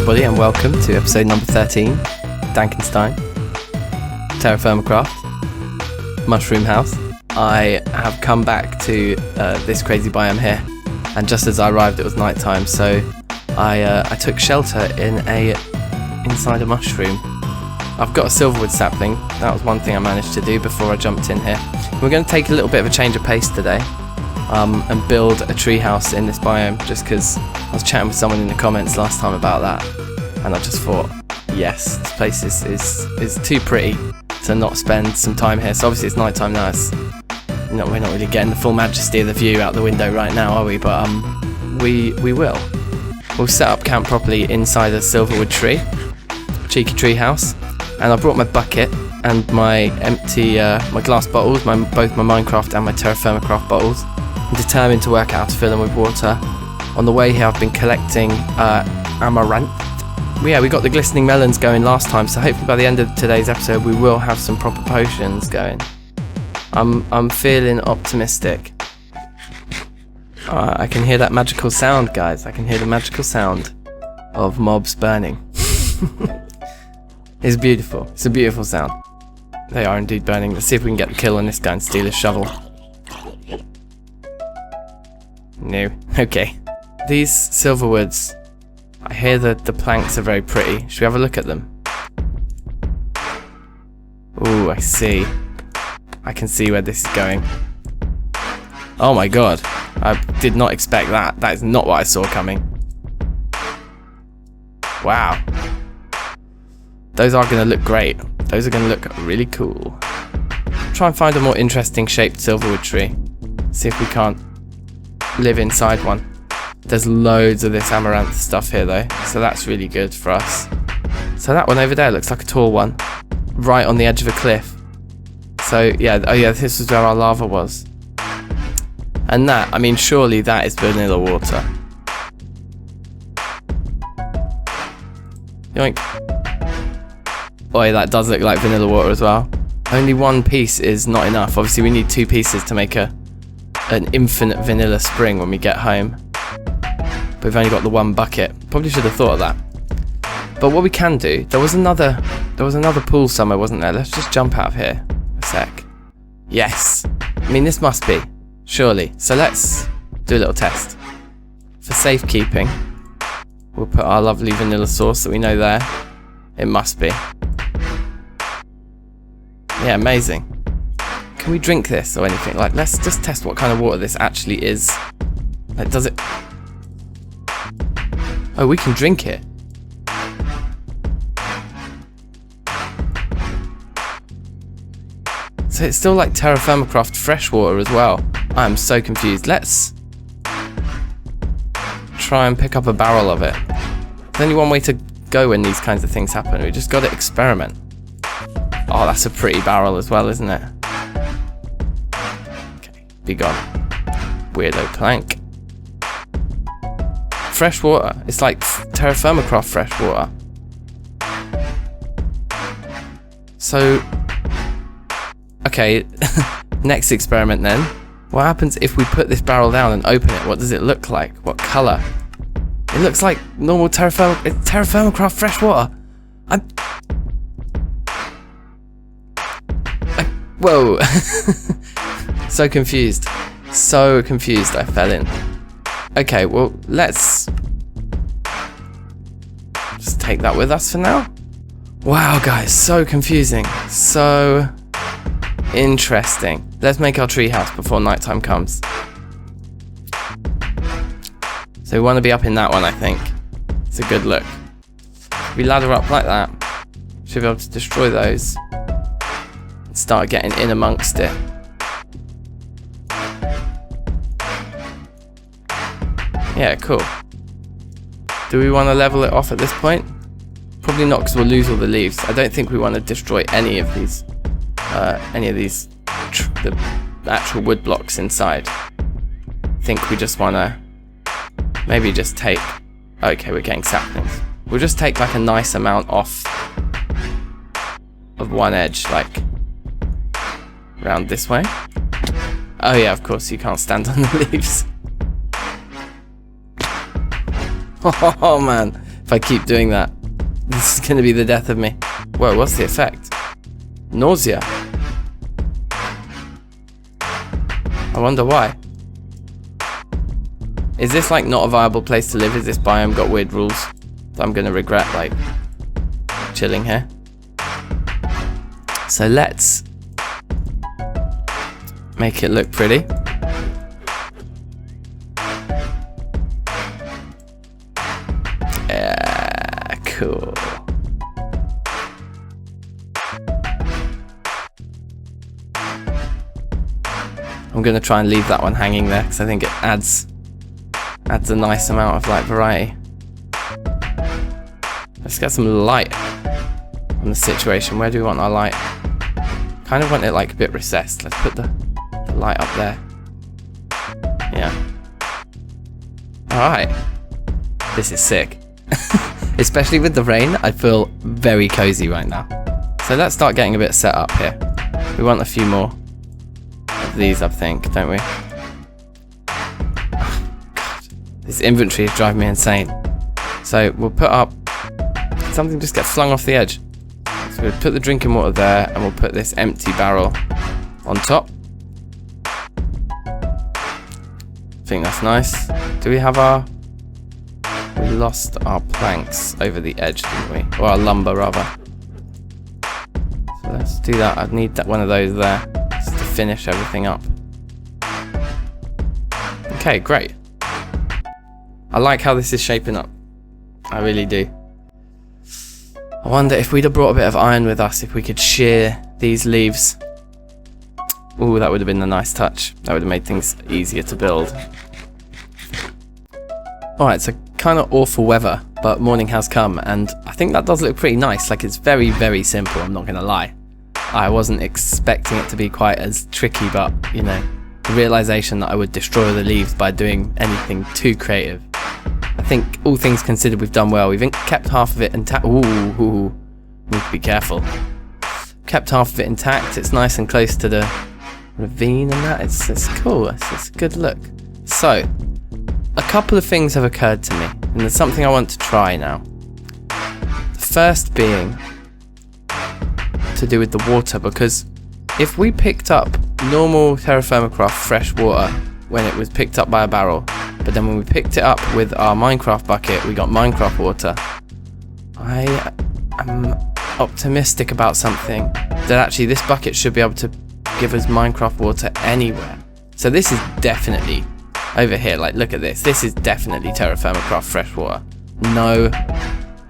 everybody, and welcome to episode number 13, DankNStein, TerraFirmaCraft, Mushroom House. I have come back to this crazy biome here, and just as I arrived it was night time, so I took shelter inside a mushroom. I've got a silverwood sapling. That was one thing I managed to do before I jumped in here. We're going to take a little bit of a change of pace today and build a treehouse in this biome, just because I was chatting with someone in the comments last time about that, and I just thought, yes, this place is too pretty to not spend some time here. So obviously it's night time now. We're not really getting the full majesty of the view out the window right now, are we? But we will. We'll set up camp properly inside a silverwood tree, cheeky tree house. And I brought my bucket and my empty, my glass bottles, both my Minecraft and my TerraFirmaCraft bottles. I'm determined to work out how to fill them with water. On the way here I've been collecting amaranth. We got the glistening melons going last time, so hopefully by the end of today's episode we will have some proper potions going. I'm feeling optimistic. I can hear that magical sound, guys. I can hear the magical sound of mobs burning. It's beautiful. It's a beautiful sound. They are indeed burning. Let's see if we can get the kill on this guy and steal his shovel. No. Okay. These silverwoods, I hear that the planks are very pretty. Should we have a look at them? Ooh, I see. I can see where this is going. Oh my god. I did not expect that. That is not what I saw coming. Wow. Those are going to look great. Those are going to look really cool. Try and find a more interesting shaped silverwood tree. See if we can't live inside one. There's loads of this amaranth stuff here though, so that's really good for us. So that one over there looks like a tall one, right on the edge of a cliff. So yeah, oh yeah, this is where our lava was. And that, I mean, surely that is vanilla water. Yoink. Boy, that does look like vanilla water as well. Only one piece is not enough. Obviously we need 2 pieces to make an infinite vanilla spring when we get home. But we've only got the 1 bucket. Probably should have thought of that. But what we can do, there was another pool somewhere, wasn't there? Let's just jump out of here a sec. Yes. I mean, this must be, surely. So let's do a little test. For safekeeping, we'll put our lovely vanilla sauce that we know there. It must be. Yeah, amazing. Can we drink this or anything? Like, let's just test what kind of water this actually is. Like, does it... Oh, we can drink it. So it's still like TerraFirmaCraft fresh water as well. I am so confused. Let's try and pick up a barrel of it. There's only one way to go when these kinds of things happen. We just got to experiment. Oh, that's a pretty barrel as well, isn't it? Okay, be gone. Weirdo plank. Fresh water. It's like TerraFirmaCraft fresh water. So, okay, next experiment then. What happens if we put this barrel down and open it? What does it look like? What colour? It looks like normal TerraFirmaCraft fresh water. Whoa. So confused. So confused I fell in. Okay, well, let's just take that with us for now. Wow, guys, so confusing. So interesting. Let's make our treehouse before nighttime comes. So we want to be up in that one, I think. It's a good look. If we ladder up like that, should be able to destroy those. Start getting in amongst it. Yeah, cool. Do we want to level it off at this point? Probably not, because we'll lose all the leaves. I don't think we want to destroy any of these the actual wood blocks inside. I think we just want to maybe just take... Okay, we're getting saplings. We'll just take like a nice amount off of one edge, like around this way. Oh yeah, of course, you can't stand on the leaves. Oh man, If I keep doing that, this is going to be the death of me. Whoa, what's the effect? Nausea. I wonder why. Is this like not a viable place to live? Is this biome got weird rules that I'm going to regret like chilling here? So let's make it look pretty. Yeah, cool. I'm going to try and leave that one hanging there because I think it adds a nice amount of like variety. Let's get some light on the situation. Where do we want our light? Kind of want it like a bit recessed. Let's put the light up there. Yeah. Alright. This is sick. Especially with the rain, I feel very cozy right now. So let's start getting a bit set up here. We want a few more of these, I think, don't we? Oh, God. This inventory is driving me insane. So we'll put up... Something just gets flung off the edge. So we'll put the drinking water there, and we'll put this empty barrel on top. I think that's nice. Do we have our... We lost our planks over the edge, didn't we? Or our lumber, rather. So let's do that. I'd need one of those there just to finish everything up. Okay, great. I like how this is shaping up. I really do. I wonder if we'd have brought a bit of iron with us, if we could shear these leaves. Ooh, that would have been a nice touch. That would have made things easier to build. Alright, so kind of awful weather, but morning has come, and I think that does look pretty nice. Like, it's very, very simple, I'm not going to lie. I wasn't expecting it to be quite as tricky, but, you know, the realisation that I would destroy the leaves by doing anything too creative. I think, all things considered, we've done well. We've kept half of it intact. Ooh, need to be careful. Kept half of it intact. It's nice and close to the ravine and that. It's cool. It's a good look. So, a couple of things have occurred to me, and there's something I want to try now. The first being to do with the water, because if we picked up normal TerraFirmaCraft fresh water when it was picked up by a barrel, but then when we picked it up with our Minecraft bucket, we got Minecraft water. I am optimistic about something, that actually this bucket should be able to give us Minecraft water anywhere. So this is definitely, over here, like look at this, this is definitely TerraFirmaCraft fresh water. No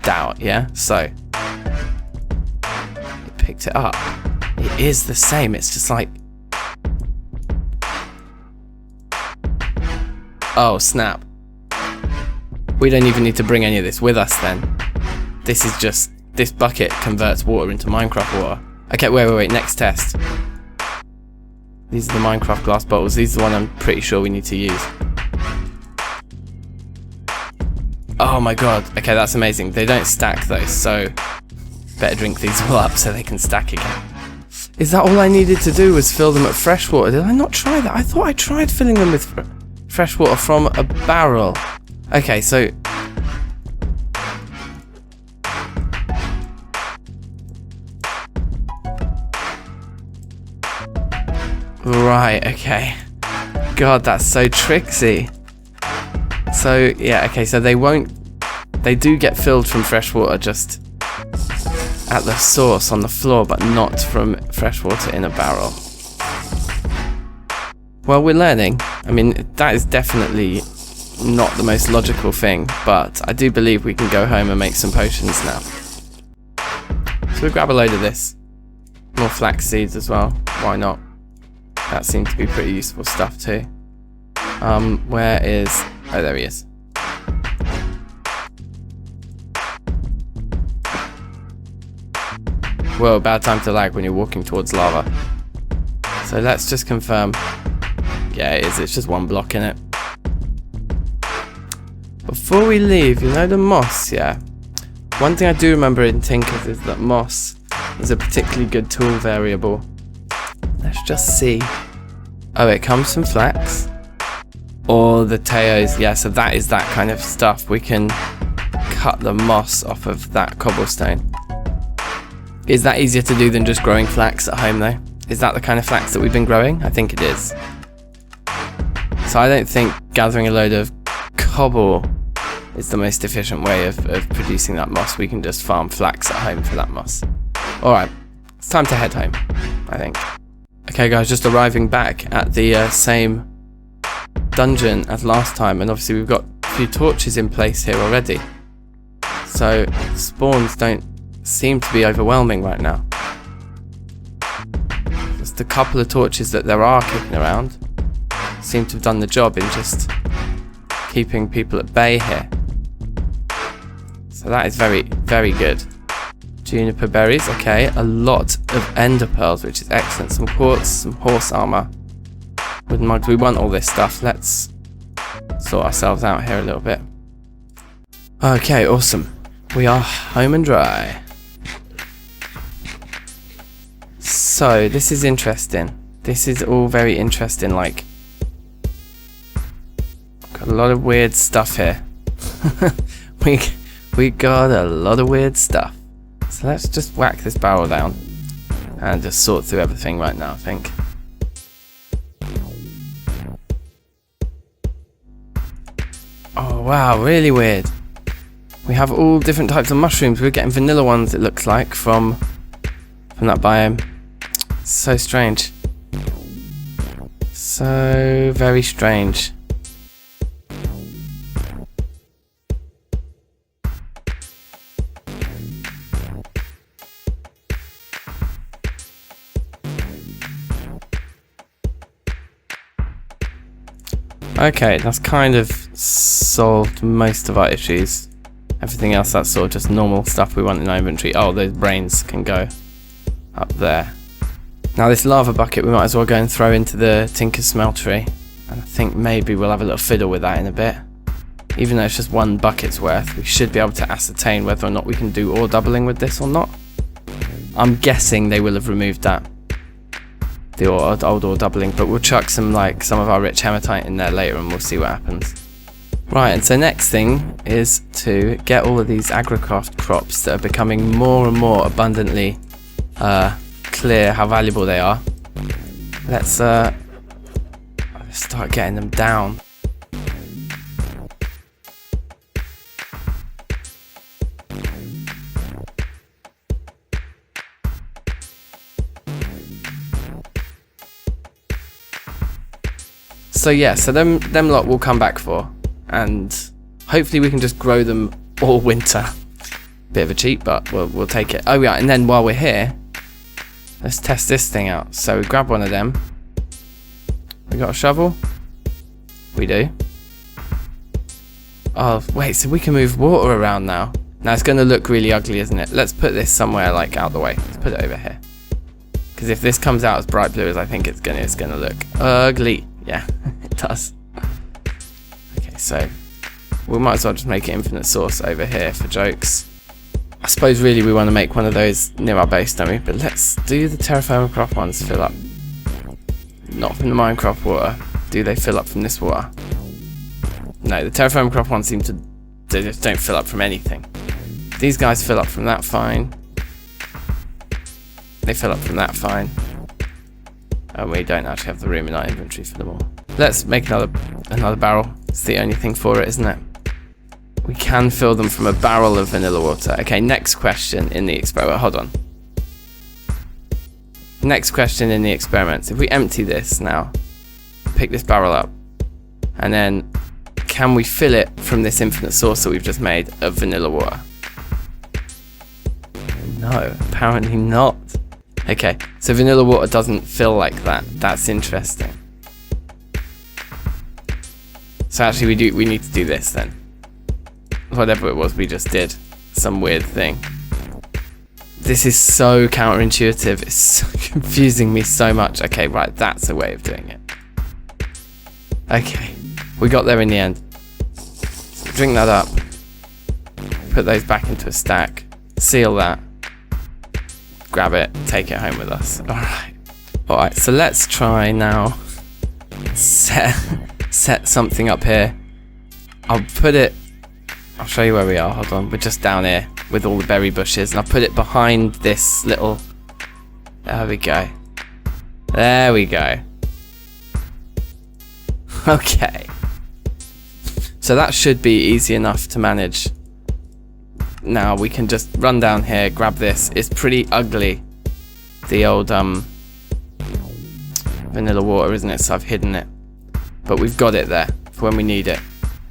doubt, yeah? So, it picked it up. It is the same, it's just like, oh snap. We don't even need to bring any of this with us then. This is just, this bucket converts water into Minecraft water. Okay, wait, next test. These are the Minecraft glass bottles. These are the one I'm pretty sure we need to use. Oh my god. Okay, that's amazing. They don't stack though, so better drink these all up so they can stack again. Is that all I needed to do was fill them at fresh water? Did I not try that? I thought I tried filling them with fresh water from a barrel. Okay, so... Right, okay. God, that's so tricksy. So, yeah, okay, so they do get filled from fresh water just at the source on the floor, but not from fresh water in a barrel. Well, we're learning. I mean, that is definitely not the most logical thing, but I do believe we can go home and make some potions now. So we'll grab a load of this. More flax seeds as well. Why not? That seemed to be pretty useful stuff too. Where is... Oh, there he is. Whoa, bad time to lag when you're walking towards lava. So let's just confirm. Yeah, it is. It's just one block in it. Before we leave, you know the moss, yeah? One thing I do remember in Tinkers is that moss is a particularly good tool variable. Let's just see. Oh, it comes from flax. Or the teos, yeah, so that is that kind of stuff. We can cut the moss off of that cobblestone. Is that easier to do than just growing flax at home though? Is that the kind of flax that we've been growing? I think it is. So I don't think gathering a load of cobble is the most efficient way of producing that moss. We can just farm flax at home for that moss. Alright, it's time to head home, I think. Okay guys, just arriving back at the same dungeon as last time, and obviously we've got a few torches in place here already. So spawns don't seem to be overwhelming right now. Just a couple of torches that there are kicking around seem to have done the job in just keeping people at bay here. So that is very, very good. Juniper berries, okay. A lot of ender pearls, which is excellent. Some quartz, some horse armor, wooden mugs. We want all this stuff. Let's sort ourselves out here a little bit. Okay, awesome. We are home and dry. So this is interesting. This is all very interesting. Like, got a lot of weird stuff here. we got a lot of weird stuff. So let's just whack this barrel down and just sort through everything right now, I think. Oh wow, really weird. We have all different types of mushrooms. We're getting vanilla ones, it looks like, from that biome. So strange. So very strange. Okay, that's kind of solved most of our issues. Everything else, that's sort of just normal stuff we want in our inventory. Oh, those brains can go up there. Now this lava bucket we might as well go and throw into the Tinker's smeltery. And I think maybe we'll have a little fiddle with that in a bit. Even though it's just one bucket's worth, we should be able to ascertain whether or not we can do ore doubling with this or not. I'm guessing they will have removed that. The old ore doubling, but we'll chuck some of our rich hematite in there later and we'll see what happens. Right, and so next thing is to get all of these agricraft crops that are becoming more and more abundantly clear how valuable they are. Let's start getting them down. So yeah, so them lot we'll come back for, and hopefully we can just grow them all winter. Bit of a cheat, but we'll take it. Oh yeah, and then while we're here, let's test this thing out. So we grab one of them. We got a shovel? We do. Oh wait, so we can move water around now. Now it's going to look really ugly, isn't it? Let's put this somewhere like out the way. Let's put it over here. Because if this comes out as bright blue as I think it's gonna look ugly. Yeah, it does. Okay, so we might as well just make it infinite source over here for jokes. I suppose really we want to make one of those near our base, don't we? But let's do the TerraFirmaCraft ones fill up. Not from the Minecraft water. Do they fill up from this water? No, the TerraFirmaCraft ones seem to... they just don't fill up from anything. These guys fill up from that fine. They fill up from that fine. And we don't actually have the room in our inventory for them all. Let's make another barrel. It's the only thing for it, isn't it? We can fill them from a barrel of vanilla water. Okay, next question in the experiment. Hold on. Next question in the experiments. If we empty this now, pick this barrel up, and then can we fill it from this infinite source that we've just made of vanilla water? No, apparently not. Okay, so vanilla water doesn't fill like that. That's interesting. So actually we need to do this then. Whatever it was we just did. Some weird thing. This is so counterintuitive. It's so confusing me so much. Okay, right, that's a way of doing it. Okay, we got there in the end. Drink that up. Put those back into a stack. Seal that. Grab it, take it home with us. Alright, so let's try now set something up here. I'll put it I'll show you where we are. Hold on. We're just down here with all the berry bushes, and I'll put it behind this little... There we go. There we go. Okay. So that should be easy enough to manage. Now we can just run down here, grab this. It's pretty ugly, the old vanilla water, isn't it? So I've hidden it. But we've got it there for when we need it.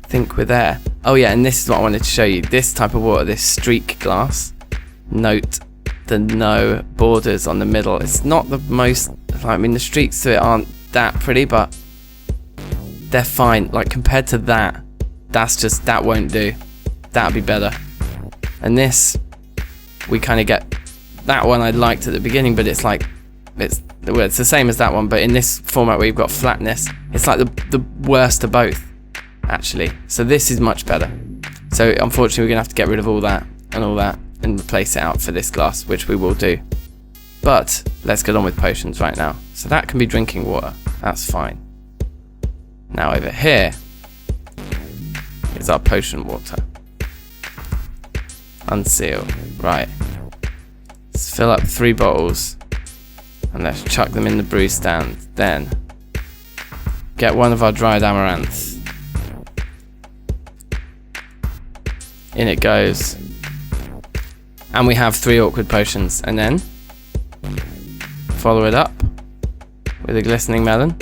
I think we're there. Oh yeah, and this is what I wanted to show you. This type of water, this streak glass. Note the no borders on the middle. It's not the most, I mean the streaks to it aren't that pretty, but they're fine. Like compared to that, that's just, that won't do. That'd be better. And this, we kind of get, that one I liked at the beginning, but it's like, it's the same as that one, but in this format where you've got flatness, it's like the worst of both, actually. So this is much better. So unfortunately, we're gonna have to get rid of all that and replace it out for this glass, which we will do. But let's get on with potions right now. So that can be drinking water. That's fine. Now over here is our potion water. Unseal. Right. Let's fill up 3 bottles and let's chuck them in the brew stand. Then get one of our dried amaranths. In it goes. And we have 3 awkward potions. And then follow it up with a glistening melon.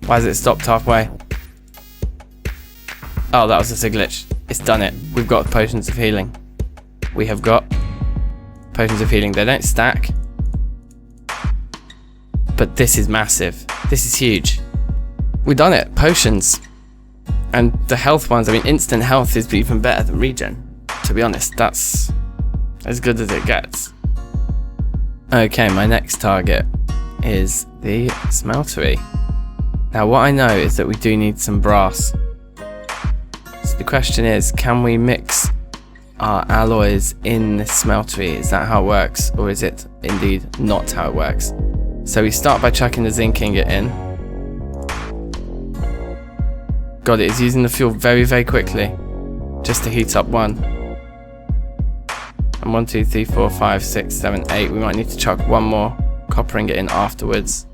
Why has it stopped halfway? Oh, that was just a glitch. It's done it. We've got potions of healing. We have got potions of healing. They don't stack. But this is massive. This is huge. We've done it. Potions. And the health ones, I mean, instant health is even better than regen. To be honest, that's as good as it gets. Okay, my next target is the smeltery. Now what I know is that we do need some brass. So the question is, can we mix our alloys in this smeltery? Is that how it works, or is it indeed not how it works? So we start by chucking the zinc ingot in. God, it is using the fuel very, very quickly just to heat up 1. And 1, 2, 3, 4, 5, 6, 7, 8. We might need to chuck 1 more copper ingot in afterwards.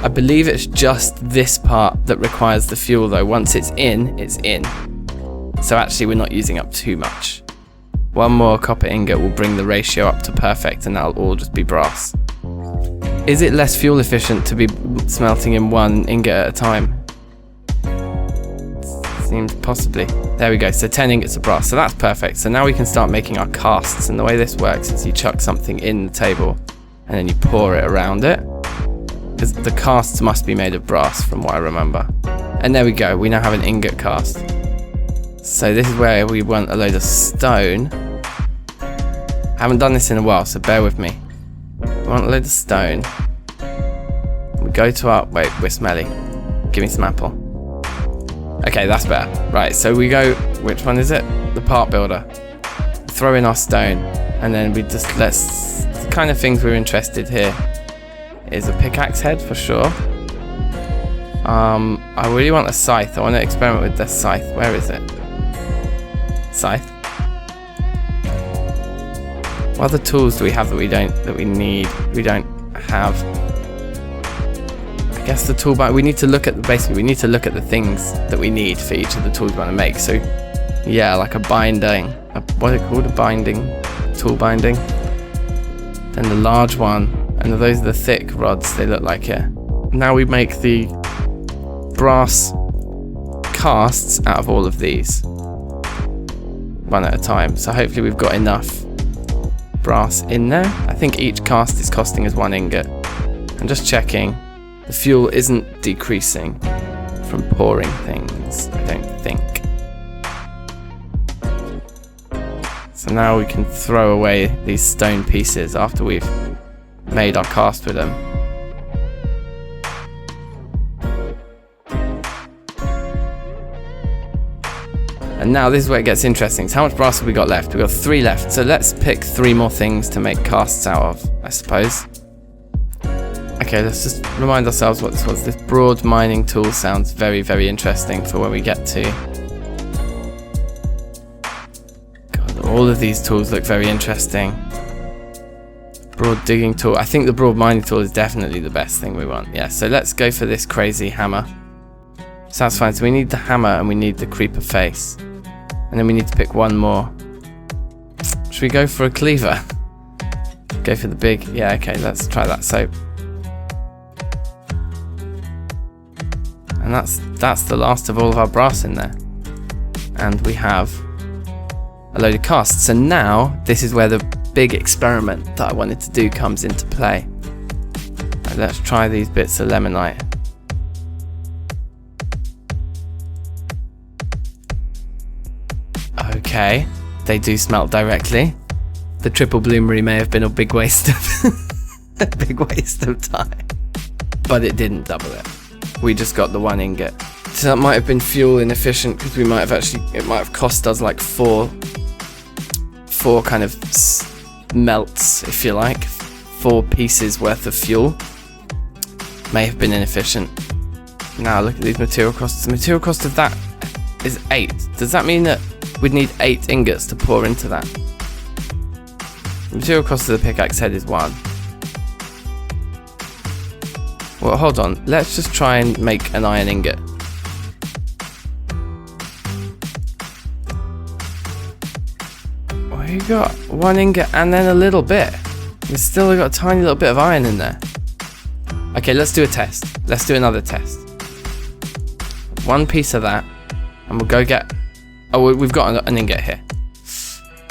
I believe it's just this part that requires the fuel though. Once it's in, it's in. So actually we're not using up too much. 1 more copper ingot will bring the ratio up to perfect, and that'll all just be brass. Is it less fuel efficient to be smelting in 1 ingot at a time? Seems possibly. There we go, so 10 ingots of brass, so that's perfect. So now we can start making our casts, and the way this works is you chuck something in the table and then you pour it around it, because the casts must be made of brass from what I remember. And there we go, we now have an ingot cast. So this is where we want a load of stone. I haven't done this in a while, so bear with me. We want a load of stone. We go to our, wait, we're smelly. Give me some apple. Okay, that's better. Right, so we go, which one is it? The part builder. Throw in our stone, and then we just, let's, the kind of things we're interested here is a pickaxe head for sure. I really want a scythe. I want to experiment with the scythe. Where is it? Scythe. What other tools do we have that we need? We don't have. I guess the toolbar, we need to look at, basically we need to look at the things that we need for each of the tools we want to make. So yeah, like a binding, what is it called, a binding, tool binding. Then the large one, and those are the thick rods they look like here. Now we make the brass casts out of all of these, 1 at a time. So hopefully we've got enough brass in there. I think each cast is costing us 1 ingot. I'm just checking. The fuel isn't decreasing from pouring things, I don't think. So now we can throw away these stone pieces after we've made our cast with them. And now this is where it gets interesting. So how much brass have we got left? We've got 3 left. So let's pick 3 more things to make casts out of, I suppose. Okay, let's just remind ourselves what this was. This broad mining tool sounds very, very interesting for when we get to All of these tools look very interesting. Broad digging tool. I think the broad mining tool is definitely the best thing we want. Yeah, so let's go for this crazy hammer. Sounds fine. So we need the hammer and we need the creeper face. And then we need to pick one more. Should we go for a cleaver? Go for the big... Yeah, okay, let's try that soap. And that's the last of all of our brass in there. And we have a load of casts. So now, this is where the big experiment that I wanted to do comes into play. Right, let's try these bits of lemonite. Okay, they do smelt directly. The triple bloomery may have been a big waste of time, but it didn't double it. We just got the one ingot. So that might have been fuel inefficient because we might have it might have cost us like four kind of melts, if you like, 4 pieces worth of fuel. May have been inefficient. Now look at these material costs. The material cost of that is 8. Does that mean that we'd need 8 ingots to pour into that? The material cost of the pickaxe head is 1. Well, hold on. Let's just try and make an iron ingot. Well, you got 1 ingot and then a little bit. We've still got a tiny little bit of iron in there. Okay, let's do a test. Let's do another test. 1 piece of that, and we'll go get... Oh, we've got an ingot here.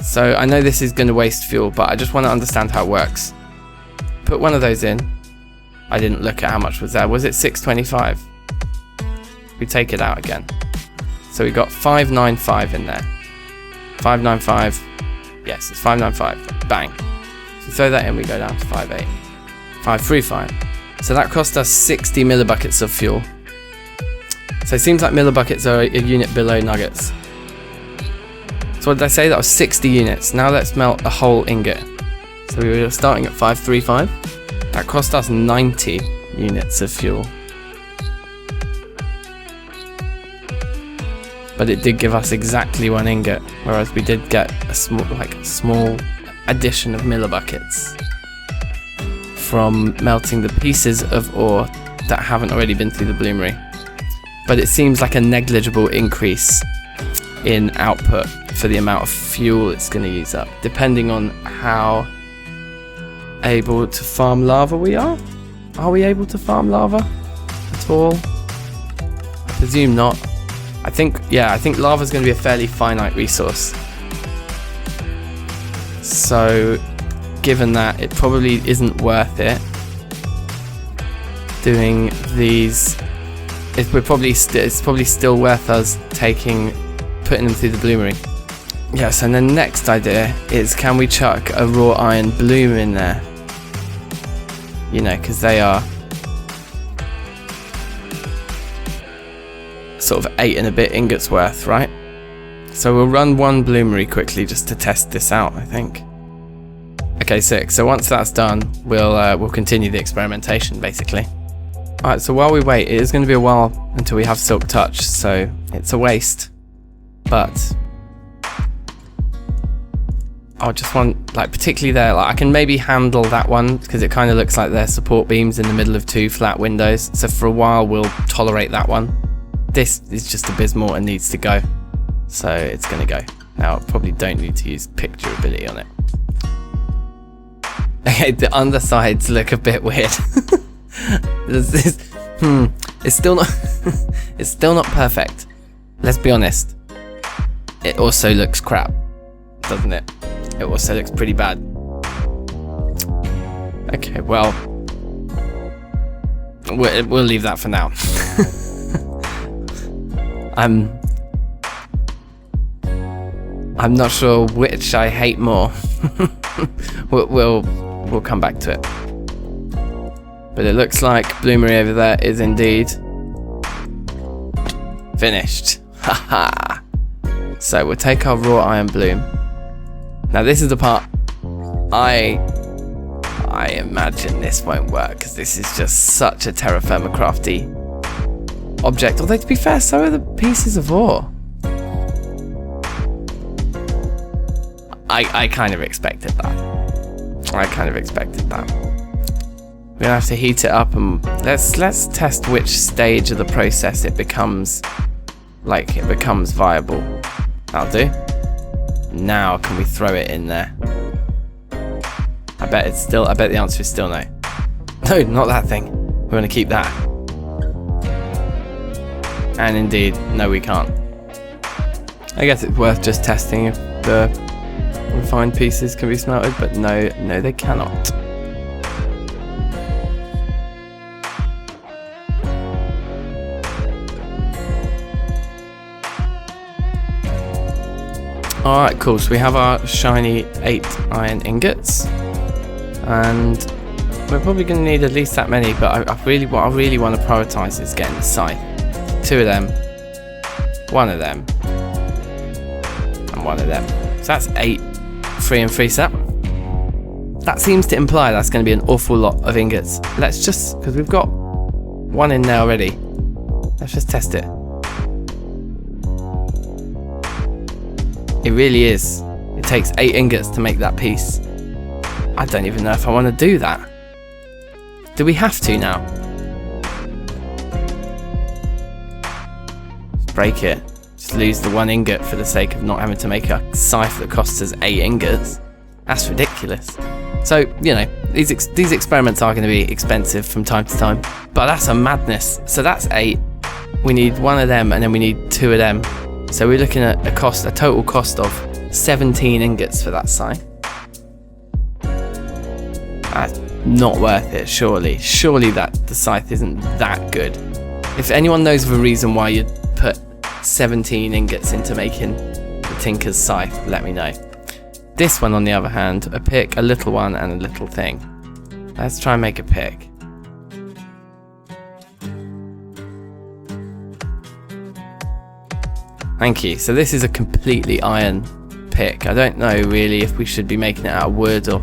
So I know this is going to waste fuel, but I just want to understand how it works. Put one of those in. I didn't look at how much was there. Was it 625? We take it out again. So we got 595 in there. 595. Yes, it's 595. Bang. So throw that in, we go down to 58. 535. So that cost us 60 millibuckets of fuel. So it seems like millibuckets are a unit below nuggets. So what did I say? That was 60 units. Now let's melt a whole ingot. So we were starting at 535. That cost us 90 units of fuel. But it did give us exactly 1 ingot, whereas we did get a small addition of millibuckets from melting the pieces of ore that haven't already been through the bloomery. But it seems like a negligible increase in output for the amount of fuel it's going to use up, depending on how able to farm lava we are. Are we able to farm lava at all? I presume not. I think lava is going to be a fairly finite resource. So given that, it probably isn't worth it doing these. It's probably still worth us putting them through the bloomery. Yes, and the next idea is, can we chuck a raw iron bloom in there? You know, because they are sort of 8 and a bit ingots worth, right? So we'll run 1 bloomery quickly just to test this out, I think. Okay, sick. So once that's done, we'll continue the experimentation, basically. Alright, so while we wait, it is going to be a while until we have silk touch, so it's a waste. But I just want, like, particularly there, like, I can maybe handle that one because it kind of looks like they're support beams in the middle of 2 flat windows. So for a while, we'll tolerate that one. This is just abysmal and needs to go. So it's going to go. Now, I probably don't need to use pick durability on it. Okay, the undersides look a bit weird. It's still not it's still not perfect. Let's be honest. It also looks crap, doesn't it? It also looks pretty bad. Okay, well, we'll leave that for now. I'm not sure which I hate more. We'll come back to it. But it looks like bloomery over there is indeed finished. Haha. So we'll take our raw iron bloom. Now this is the part I imagine this won't work because this is just such a TerraFirmaCrafty object. Although to be fair, so are the pieces of ore. I kind of expected that. We're gonna have to heat it up, and let's test which stage of the process it becomes viable. That'll do. Now can we throw it in there? I bet the answer is still no. No, not that thing. We're gonna keep that. And indeed, no, we can't. I guess it's worth just testing if the refined pieces can be smelted, but no, they cannot. Alright, cool, so we have our shiny 8 iron ingots, and we're probably going to need at least that many, but what I really want to prioritise is getting the scythe. 2 of them, 1 of them, and 1 of them. So that's 8, 3 and 3, so that seems to imply that's going to be an awful lot of ingots. Let's just, because we've got 1 in there already, let's just test it. It really is. It takes 8 ingots to make that piece. I don't even know if I want to do that. Do we have to now? Just break it. Just lose the 1 ingot for the sake of not having to make a scythe that costs us 8 ingots. That's ridiculous. So, you know, these experiments are going to be expensive from time to time, but that's a madness. So that's 8. We need 1 of them, and then we need 2 of them. So we're looking at a total cost of 17 ingots for that scythe. That's not worth it, surely. Surely that the scythe isn't that good. If anyone knows of a reason why you'd put 17 ingots into making the Tinker's scythe, let me know. This one, on the other hand, a pick, a little one, and a little thing. Let's try and make a pick. Thank you. So this is a completely iron pick. I don't know really if we should be making it out of wood or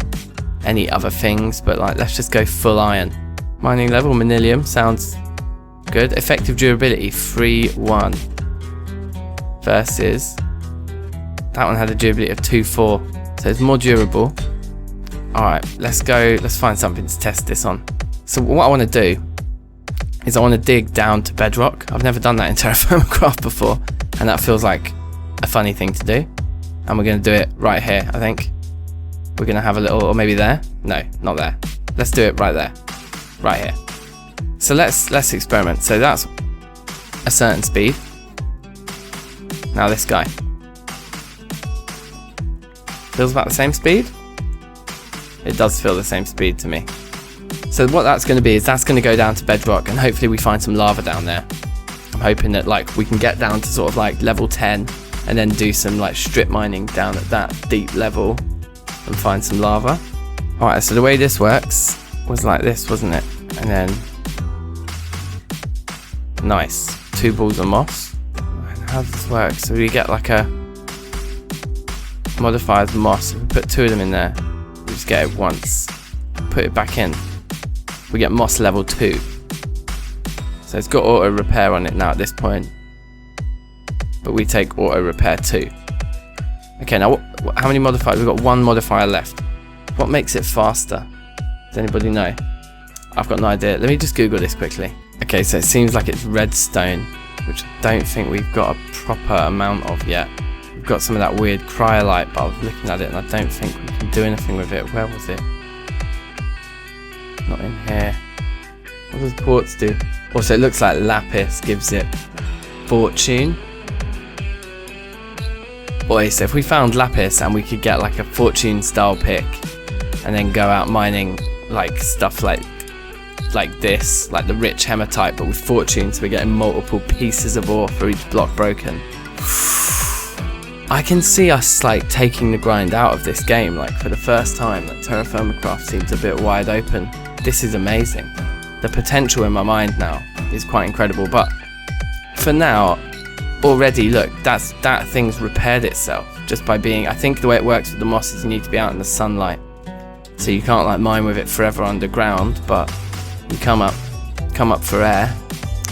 any other things, but like, let's just go full iron. Mining level, manilium, sounds good. Effective durability, 3-1. Versus, that one had a durability of 2-4, so it's more durable. Alright, let's find something to test this on. So what I want to do is I want to dig down to bedrock. I've never done that in TerraFirmaCraft before, and that feels like a funny thing to do. And we're going to do it right here, I think. We're going to have a little, or maybe there? No, not there. Let's do it right there. Right here. So let's experiment. So that's a certain speed. Now this guy. Feels about the same speed? It does feel the same speed to me. So what that's going to be is that's going to go down to bedrock, and hopefully we find some lava down there. I'm hoping that like we can get down to sort of like level 10 and then do some like strip mining down at that deep level and find some lava. Alright, so the way this works was like this, wasn't it? And then nice, 2 balls of moss. How does this work? So we get like a modifiers moss. If we put 2 of them in there, we just get it once, put it back in, we get moss level 2. So it's got auto repair on it now at this point, but we take auto repair 2. Okay, now how many modifiers? We've got 1 modifier left. What makes it faster? Does anybody know? I've got no idea. Let me just Google this quickly. Okay, so it seems like it's redstone, which I don't think we've got a proper amount of yet. We've got some of that weird cryolite, but I was looking at it and I don't think we can do anything with it. Where was it? Not in here. What does quartz do? Also, it looks like lapis gives it fortune. Boy, so if we found lapis and we could get like a fortune style pick and then go out mining like stuff like this, like the rich hematite but with fortune, so we're getting multiple pieces of ore for each block broken. I can see us like taking the grind out of this game, like for the first time. Like TerraFirmaCraft seems a bit wide open. This is amazing. The potential in my mind now is quite incredible, but for now, already look, that thing's repaired itself just by being, I think the way it works with the moss is you need to be out in the sunlight, so you can't like mine with it forever underground, but you come up for air,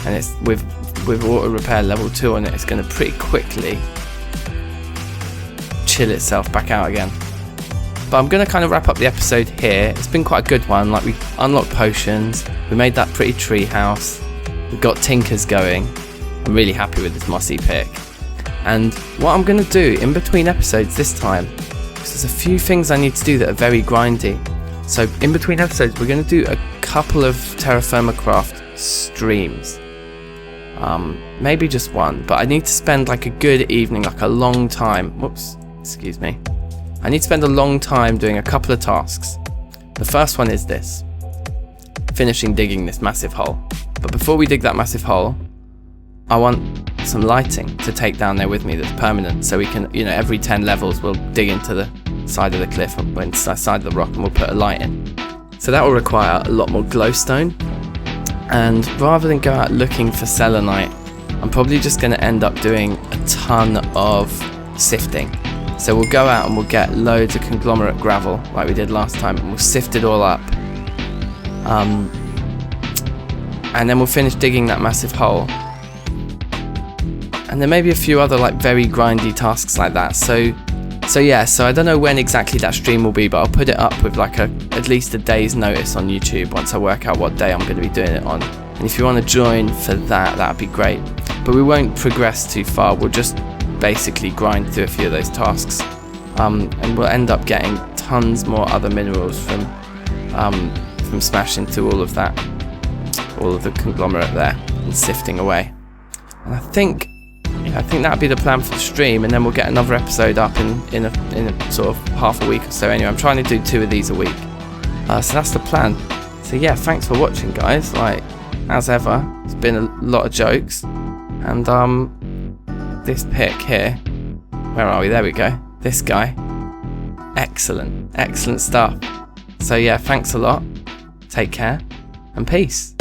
and it's with auto repair level 2 on it, it's going to pretty quickly chill itself back out again. But I'm going to kind of wrap up the episode here. It's been quite a good one. Like, we unlocked potions, we made that pretty tree house, we got tinkers going. I'm really happy with this mossy pick. And what I'm going to do in between episodes this time, because there's a few things I need to do that are very grindy. So in between episodes, we're going to do a couple of TerraFirmaCraft streams. Maybe just one, but I need to spend like a good evening, like a long time. Whoops, excuse me. I need to spend a long time doing a couple of tasks. The first one is this: finishing digging this massive hole. But before we dig that massive hole, I want some lighting to take down there with me that's permanent, so we can, you know, every 10 levels we'll dig into the side of the cliff or into the side of the rock and we'll put a light in. So that will require a lot more glowstone, and rather than go out looking for selenite, I'm probably just going to end up doing a ton of sifting. So we'll go out and we'll get loads of conglomerate gravel like we did last time, and we'll sift it all up, and then we'll finish digging that massive hole. And there may be a few other like very grindy tasks like that. So I don't know when exactly that stream will be, but I'll put it up with like at least a day's notice on YouTube once I work out what day I'm going to be doing it on. And if you want to join for that, that'd be great. But we won't progress too far. We'll just basically grind through a few of those tasks, and we'll end up getting tons more other minerals from smashing through all of the conglomerate there and sifting away. And I think that'd be the plan for the stream, and then we'll get another episode up in a sort of half a week or so. Anyway, I'm trying to do 2 of these a week, so that's the plan. So yeah, thanks for watching, guys. Like, as ever, it's been a lot of jokes, and this pick here, where are we? There we go. This guy, excellent stuff. So yeah, thanks a lot. Take care and peace.